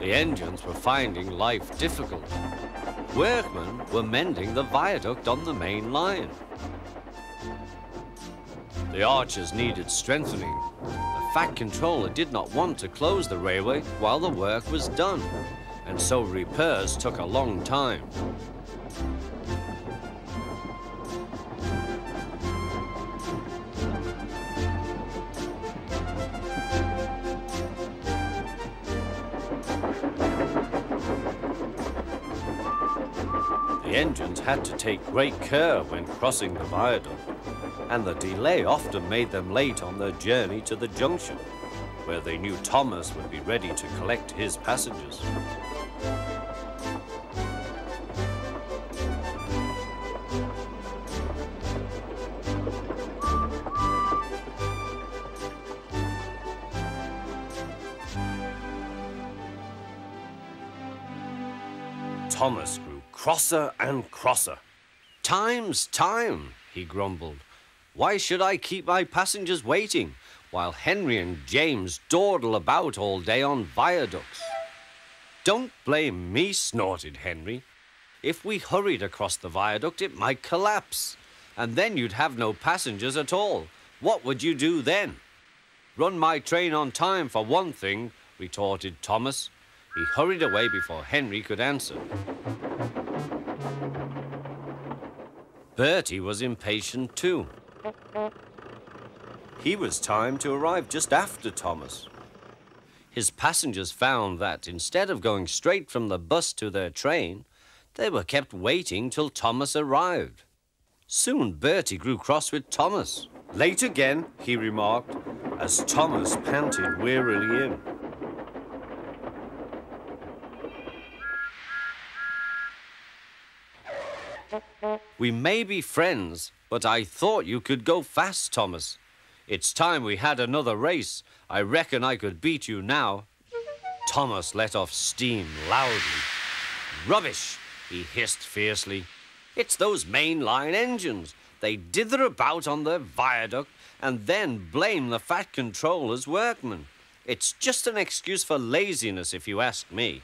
The engines were finding life difficult. Workmen were mending the viaduct on the main line. The arches needed strengthening. The Fat Controller did not want to close the railway while the work was done, and so repairs took a long time. The engines had to take great care when crossing the viaduct, and the delay often made them late on their journey to the junction, where they knew Thomas would be ready to collect his passengers. Thomas grew crosser and crosser. "Time's time," he grumbled. "Why should I keep my passengers waiting while Henry and James dawdle about all day on viaducts?" "Don't blame me," snorted Henry. "If we hurried across the viaduct, it might collapse, and then you'd have no passengers at all. What would you do then?" "Run my train on time, for one thing," retorted Thomas. He hurried away before Henry could answer. Bertie was impatient too. He was timed to arrive just after Thomas. His passengers found that instead of going straight from the bus to their train, they were kept waiting till Thomas arrived. Soon Bertie grew cross with Thomas. "Late again," he remarked, as Thomas panted wearily in. "We may be friends, but I thought you could go fast, Thomas. It's time we had another race. I reckon I could beat you now." Thomas let off steam loudly. "Rubbish," he hissed fiercely. "It's those mainline engines. They dither about on their viaduct and then blame the Fat Controller's workmen. It's just an excuse for laziness, if you ask me."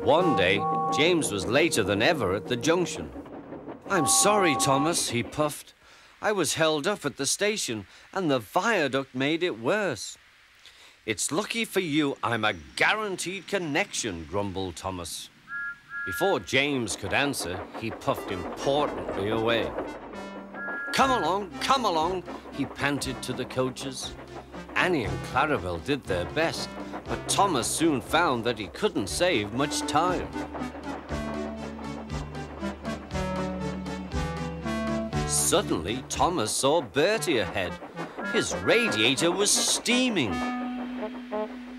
One day, James was later than ever at the junction. "I'm sorry, Thomas," he puffed. "I was held up at the station, and the viaduct made it worse." "It's lucky for you I'm a guaranteed connection," grumbled Thomas. Before James could answer, he puffed importantly away. Come along," he panted to the coaches. Annie and Clarabel did their best, but Thomas soon found that he couldn't save much time. Suddenly, Thomas saw Bertie ahead. His radiator was steaming.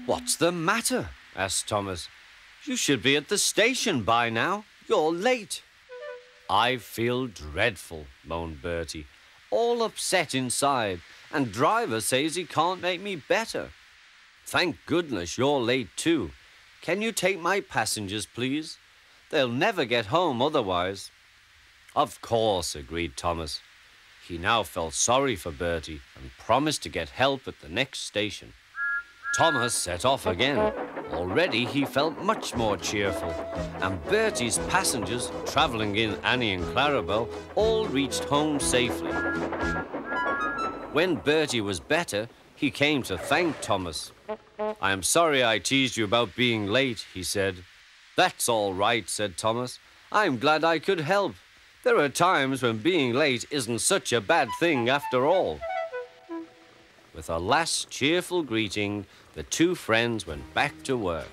"What's the matter?" asked Thomas. "You should be at the station by now. You're late." "I feel dreadful," moaned Bertie. "All upset inside, and driver says he can't make me better." "Thank goodness you're late too. Can you take my passengers, please? They'll never get home otherwise." "Of course," agreed Thomas. He now felt sorry for Bertie and promised to get help at the next station. Thomas set off again. Already he felt much more cheerful, and Bertie's passengers, travelling in Annie and Clarabel, all reached home safely. When Bertie was better, he came to thank Thomas. "I am sorry I teased you about being late," he said. "That's all right," said Thomas. "I'm glad I could help. There are times when being late isn't such a bad thing after all." With a last cheerful greeting, the two friends went back to work.